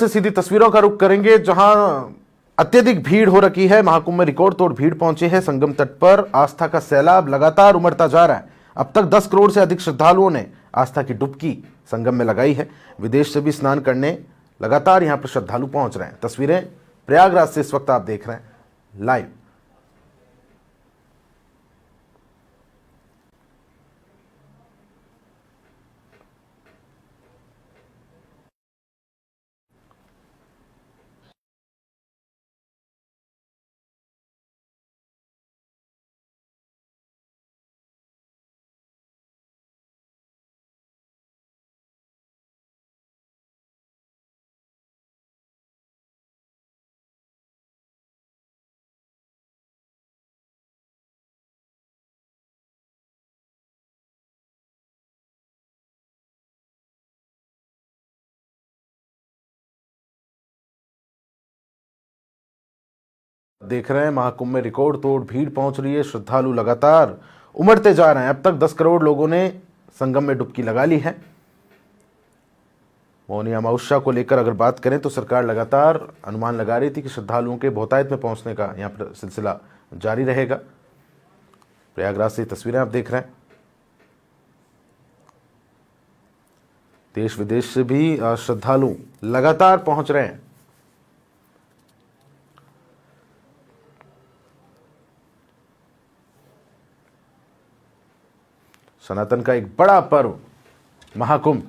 से सीधी तस्वीरों का रुख करेंगे जहां अत्यधिक भीड़ हो रखी है। महाकुंभ में रिकॉर्ड तोड़ भीड़ पहुंची है। संगम तट पर आस्था का सैलाब लगातार उमड़ता जा रहा है। अब तक 10 करोड़ से अधिक श्रद्धालुओं ने आस्था की डुबकी संगम में लगाई है। विदेश से भी स्नान करने लगातार यहां पर श्रद्धालु पहुंच रहे हैं। तस्वीरें प्रयागराज से इस वक्त आप देख रहे हैं लाइव। देख रहे हैं महाकुंभ में रिकॉर्ड तोड़ भीड़ पहुंच रही है। श्रद्धालु लगातार उमड़ते जा रहे हैं। अब तक 10 करोड़ लोगों ने संगम में डुबकी लगा ली है। मौनी अमावस्या को लेकर अगर बात करें तो सरकार लगातार अनुमान लगा रही थी कि श्रद्धालुओं के बहुतायत में पहुंचने का यहां पर सिलसिला जारी रहेगा। प्रयागराज से तस्वीरें आप देख रहे हैं। देश विदेश से भी श्रद्धालु लगातार पहुंच रहे हैं। सनातन का एक बड़ा पर्व महाकुंभ।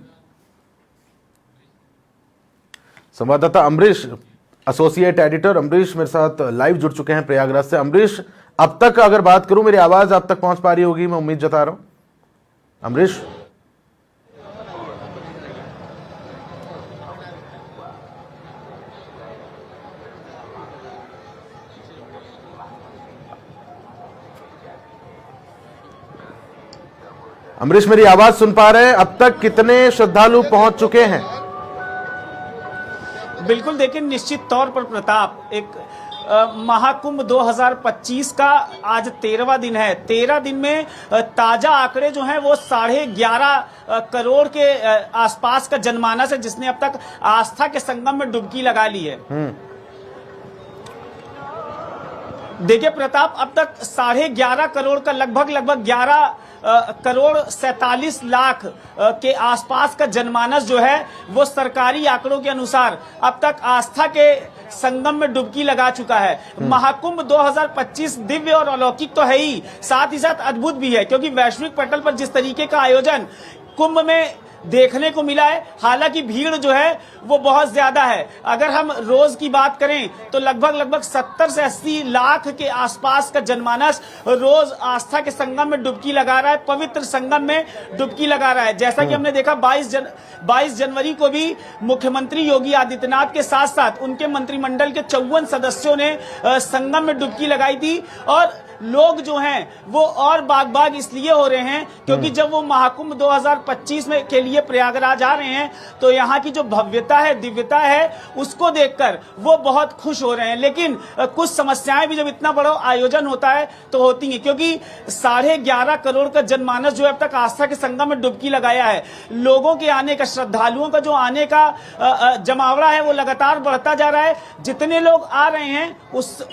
संवाददाता अमरीश, एसोसिएट एडिटर अमरीश मेरे साथ लाइव जुड़ चुके हैं प्रयागराज से। अमरीश, अब तक अगर बात करूं, मेरी आवाज आप तक पहुंच पा रही होगी, मैं उम्मीद जता रहा हूं। अमरीश, अमरीश मेरी आवाज सुन पा रहे हैं? अब तक कितने श्रद्धालु पहुंच चुके हैं? बिल्कुल, देखिए निश्चित तौर पर प्रताप, एक महाकुंभ 2025 का आज 13वां दिन है। 13 दिन में ताजा आंकड़े जो हैं वो 11.5 करोड़ के आसपास का जनमानस है जिसने अब तक आस्था के संगम में डुबकी लगा ली है। देखिए प्रताप, अब तक 11.5 करोड़ का लगभग 11 करोड़ 47 लाख के आसपास का जनमानस जो है वो सरकारी आंकड़ों के अनुसार अब तक आस्था के संगम में डुबकी लगा चुका है। महाकुंभ 2025 दिव्य और अलौकिक तो है ही, साथ ही साथ अद्भुत भी है, क्योंकि वैश्विक पटल पर जिस तरीके का आयोजन कुंभ में देखने को मिला है, हालांकि भीड़ जो है वो बहुत ज्यादा है। अगर हम रोज की बात करें तो लगभग 70 से 80 लाख के आसपास का जनमानस रोज आस्था के संगम में डुबकी लगा रहा है, पवित्र संगम में डुबकी लगा रहा है। जैसा कि हमने देखा 22 जनवरी को भी मुख्यमंत्री योगी आदित्यनाथ के साथ साथ उनके मंत्रिमंडल के 54 सदस्यों ने संगम में डुबकी लगाई थी। और लोग जो हैं वो और बाग इसलिए हो रहे हैं क्योंकि जब वो महाकुंभ 2025 में के लिए प्रयागराज आ रहे हैं तो यहाँ की जो भव्यता है, दिव्यता है, उसको देखकर वो बहुत खुश हो रहे हैं। लेकिन कुछ समस्याएं भी जब इतना बड़ा आयोजन होता है तो होती हैं, क्योंकि 11.5 करोड़ का जनमानस जो अब तक आस्था के संगम में डुबकी लगाया है, लोगों के आने का, श्रद्धालुओं का जो आने का जमावड़ा है वो लगातार बढ़ता जा रहा है। जितने लोग आ रहे हैं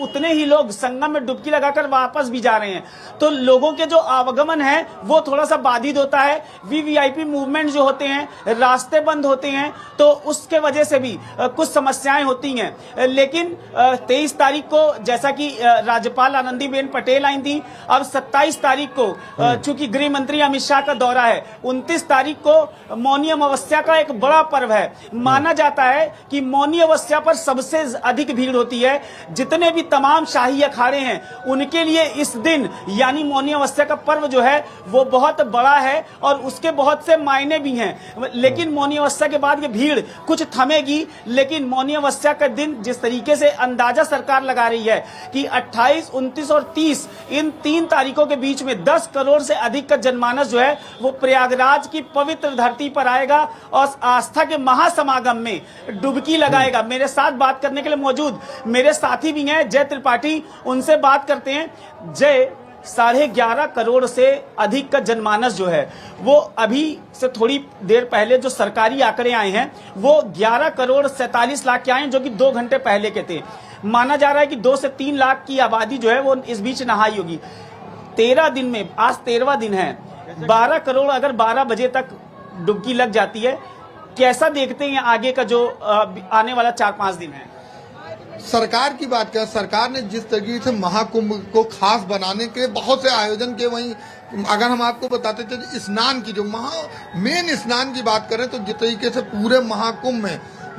उतने ही लोग संगम में डुबकी लगाकर वापस भी जा रहे हैं, तो लोगों के जो आवागमन है वो थोड़ा सा बाधित होता है। वीवीआईपी मूवमेंट जो होते हैं, रास्ते बंद होते हैं, तो उसके वजह से भी कुछ समस्याएं होती हैं। लेकिन 23 तारीख को जैसा कि राज्यपाल आनंदीबेन पटेल आई थी, अब 27 तारीख को चूंकि गृह मंत्री अमित शाह का दौरा है, 29 तारीख को मौनी अमावस्या का एक बड़ा पर्व है। माना जाता है कि मौनी अमावस्या पर सबसे अधिक भीड़ होती है। जितने भी तमाम शाही अखाड़े हैं उनके लिए इस दिन यानी मौनी अमावस्या का पर्व जो है वो बहुत बड़ा है और उसके बहुत से मायने भी हैं। लेकिन मौनी अमावस्या के बाद ये भीड़ कुछ थमेगी, लेकिन मौनी अमावस्या का दिन जिस तरीके से अंदाजा सरकार लगा रही है कि 28, 29 और 30 इन 3 तारीखों के बीच में 10 करोड़ से अधिक का जनमानस जो है वो प्रयागराज की पवित्र धरती पर आएगा और आस्था के महासमागम में डुबकी लगाएगा। मेरे साथ बात करने के लिए मौजूद मेरे साथी भी हैं, जय त्रिपाठी, उनसे बात करते हैं। जय, 11.5 करोड़ से अधिक का जनमानस जो है वो अभी से थोड़ी देर पहले जो सरकारी आंकड़े आए हैं वो 11 करोड़ 47 लाख के आए हैं, जो कि 2 घंटे पहले के थे। माना जा रहा है कि 2 से 3 लाख की आबादी जो है वो इस बीच नहाई होगी। 13 दिन में, आज 13वां दिन है, 12 करोड़ अगर 12 बजे तक डुबकी लग जाती है, कैसा देखते हैं आगे का जो आने वाला 4-5 दिन है? सरकार की बात करें, सरकार ने जिस तरीके से महाकुंभ को खास बनाने के बहुत से आयोजन के, वहीं अगर हम आपको बताते थे स्नान की, जो मेन स्नान की बात करें तो जिस तरीके से पूरे महाकुंभ में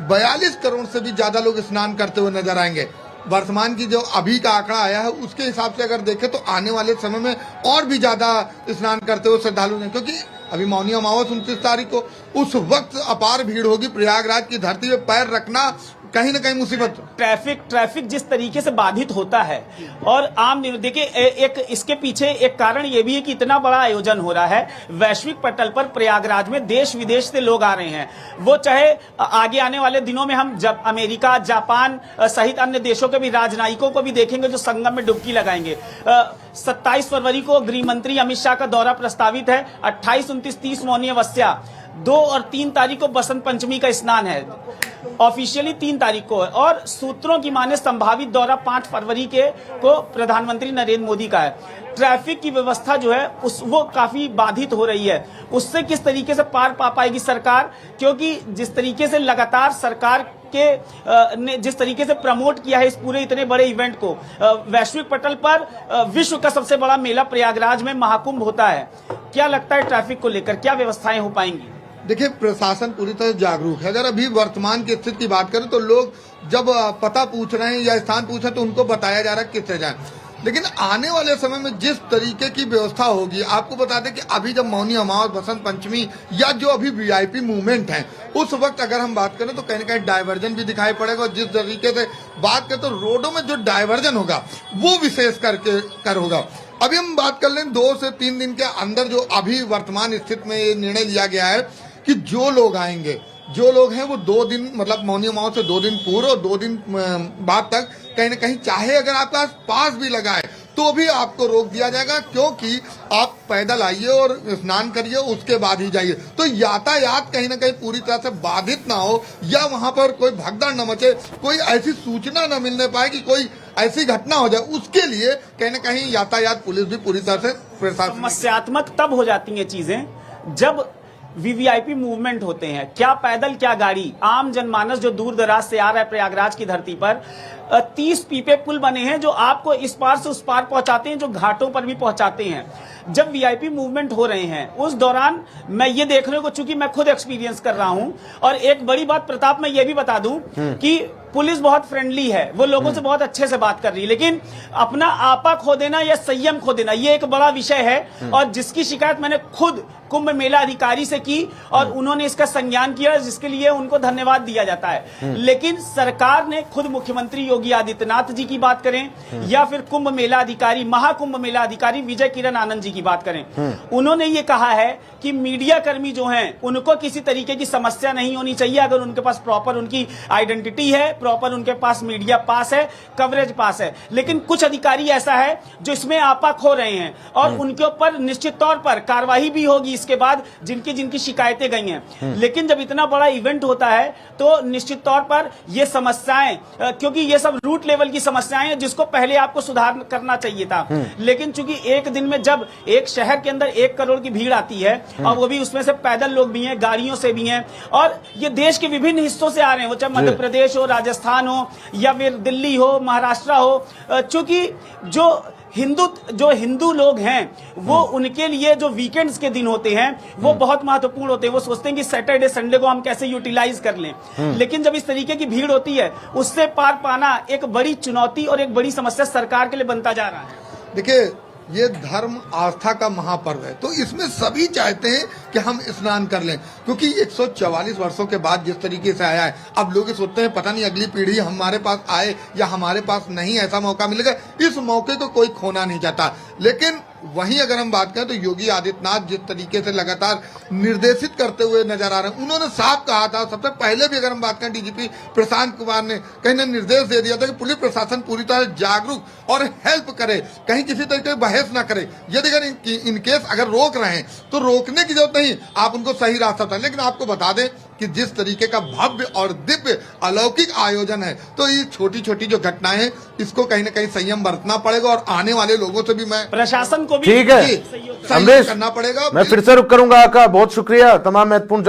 42 करोड़ से भी ज्यादा लोग स्नान करते हुए नजर आएंगे। वर्तमान की जो अभी का आंकड़ा आया है उसके हिसाब से अगर देखें तो आने वाले समय में और भी ज्यादा स्नान करते हुए श्रद्धालु हैं, क्योंकि अभी मौनी अमावस 29 तारीख को, उस वक्त अपार भीड़ होगी। प्रयागराज की धरती पे पैर रखना कहीं ना कहीं मुसीबत। ट्रैफिक जिस तरीके से बाधित होता है और आम देखिए, एक इसके पीछे एक कारण ये भी है कि इतना बड़ा आयोजन हो रहा है वैश्विक पटल पर। प्रयागराज में देश विदेश से लोग आ रहे हैं, वो चाहे आगे आने वाले दिनों में हम जब अमेरिका, जापान सहित अन्य देशों के भी राजनयिकों को भी देखेंगे जो संगम में डुबकी लगाएंगे। 27 फरवरी को गृह मंत्री अमित शाह का दौरा प्रस्तावित है। 28, 29, 30 मौनी अमावस्या, 2 और 3 तारीख को बसंत पंचमी का स्नान है, ऑफिशियली 3 तारीख को है, और सूत्रों की माने संभावित दौरा 5 फरवरी को प्रधानमंत्री नरेंद्र मोदी का है। ट्रैफिक की व्यवस्था जो है वो काफी बाधित हो रही है। उससे किस तरीके से पार पा पाएगी सरकार, क्योंकि जिस तरीके से लगातार सरकार के ने जिस तरीके से प्रमोट किया है इस पूरे इतने बड़े इवेंट को, वैश्विक पटल पर विश्व का सबसे बड़ा मेला प्रयागराज में महाकुंभ होता है, क्या लगता है ट्रैफिक को लेकर क्या व्यवस्थाएं हो पाएंगी? देखिए, प्रशासन पूरी तरह जागरूक है। अगर अभी वर्तमान की स्थिति की बात करें तो लोग जब पता पूछ रहे हैं या स्थान पूछ रहे हैं तो उनको बताया जा रहा है किससे जाए, लेकिन आने वाले समय में जिस तरीके की व्यवस्था होगी, आपको बता दें कि अभी जब मौनी अमावस, बसंत पंचमी या जो अभी वीआईपी मूवमेंट है, उस वक्त अगर हम बात करें तो कहीं ना कहीं डायवर्जन भी दिखाई पड़ेगा। और जिस तरीके से बात करें तो रोडों में जो डायवर्जन होगा वो विशेष कर होगा। अभी हम बात कर लें 2 से 3 दिन के अंदर जो अभी वर्तमान स्थिति में ये निर्णय लिया गया है कि जो लोग आएंगे, जो लोग हैं वो 2 दिन, मतलब मौनी अमावस से 2 दिन पूर्व और 2 दिन बाद तक कहीं ना कहीं, चाहे अगर आपका पास भी लगा है तो भी आपको रोक दिया जाएगा, क्योंकि आप पैदल आइए और स्नान करिए, उसके बाद ही जाइए। तो यातायात कहीं ना कहीं पूरी तरह से बाधित ना हो, या वहां पर कोई भगदड़ न मचे, कोई ऐसी सूचना न मिलने पाए कि कोई ऐसी घटना हो जाए, उसके लिए कहीं ना कहीं यातायात पुलिस भी पूरी तरह से प्रशासन। समस्यात्मक तब हो जाती हैं चीजें जब वीवीआईपी मूवमेंट होते हैं, क्या पैदल क्या गाड़ी। आम जनमानस जो दूर दराज से आ रहा है प्रयागराज की धरती पर, 30 पीपे पुल बने हैं जो आपको इस पार से उस पार पहुंचाते हैं, जो घाटों पर भी पहुंचाते हैं। जब वीआईपी मूवमेंट हो रहे हैं उस दौरान मैं ये देखने को, चूंकि मैं खुद एक्सपीरियंस कर रहा हूं, और एक बड़ी बात प्रताप मैं ये भी बता दूं कि पुलिस बहुत फ्रेंडली है, वो लोगों से बहुत अच्छे से बात कर रही है, लेकिन अपना आपा खो देना या संयम खो देना ये एक बड़ा विषय है। और जिसकी शिकायत मैंने खुद कुंभ मेला अधिकारी से की और उन्होंने इसका संज्ञान किया, जिसके लिए उनको धन्यवाद दिया जाता है। लेकिन सरकार ने खुद मुख्यमंत्री योगी आदित्यनाथ जी की बात करें या फिर कुंभ मेला अधिकारी, महाकुंभ मेला अधिकारी विजय किरण आनंद जी की बात करें, उन्होंने ये कहा है कि मीडिया कर्मी जो हैं उनको किसी तरीके की समस्या नहीं होनी चाहिए अगर उनके पास प्रॉपर उनकी आइडेंटिटी है, प्रॉपर उनके पास मीडिया पास है, कवरेज पास है। लेकिन कुछ अधिकारी ऐसा है जो इसमें आपा खो रहे हैं और उनके ऊपर निश्चित तौर पर कार्रवाई भी होगी इसके बाद, जिनकी शिकायतें गई हैं। लेकिन जब इतना बड़ा इवेंट होता है तो निश्चित तौर पर ये समस्याएं, क्योंकि ये सब रूट लेवल की समस्याएं हैं जिसको पहले आपको सुधार करना चाहिए था। लेकिन चूंकि एक दिन में जब एक शहर के अंदर 1 करोड़ की भीड़ आती है और वो भी उसमें से पैदल लोग भी हैं, गाड़ियों से भी हैं, और ये देश के विभिन्न हिस्सों से आ रहे हैं, वो चाहे मध्य प्रदेश हो, राजस्थान हो या फिर दिल्ली हो, महाराष्ट्र हो, चूंकि जो हिंदू लोग हैं वो उनके लिए जो वीकेंड्स के दिन होते हैं वो बहुत महत्वपूर्ण होते हैं। वो सोचते हैं कि सैटरडे संडे को हम कैसे यूटिलाइज कर लें। लेकिन जब इस तरीके की भीड़ होती है उससे पार पाना एक बड़ी चुनौती और एक बड़ी समस्या सरकार के लिए बनता जा रहा है। देखिए, ये धर्म आस्था का महापर्व है, तो इसमें सभी चाहते हैं कि हम स्नान कर लें, क्योंकि 144 वर्षों के बाद जिस तरीके से आया है, अब लोग सोचते हैं पता नहीं अगली पीढ़ी हमारे पास आए या हमारे पास नहीं ऐसा मौका मिलेगा। इस मौके को कोई खोना नहीं चाहता, लेकिन वहीं अगर हम बात करें तो योगी आदित्यनाथ जिस तरीके से लगातार निर्देशित करते हुए नजर आ रहे हैं, उन्होंने साफ कहा था, सबसे पहले भी अगर हम बात करें डीजीपी प्रशांत कुमार ने कहीं ना निर्देश दे दिया था कि पुलिस प्रशासन पूरी तरह जागरूक और हेल्प करे, कहीं किसी तरीके की बहस ना करे। यदि अगर इनकेस अगर रोक रहे हैं तो रोकने की जरूरत नहीं, आप उनको सही रास्ता बताएं। लेकिन आपको बता दें कि जिस तरीके का भव्य और दिव्य अलौकिक आयोजन है, तो ये छोटी छोटी जो घटनाएं हैं इसको कहीं ना कहीं संयम बरतना पड़ेगा और आने वाले लोगों से भी मैं प्रशासन को भी ठीक है सहयोग अमरीश, करना पड़ेगा। मैं फिर से रुक करूंगा। आपका बहुत शुक्रिया। तमाम महत्वपूर्ण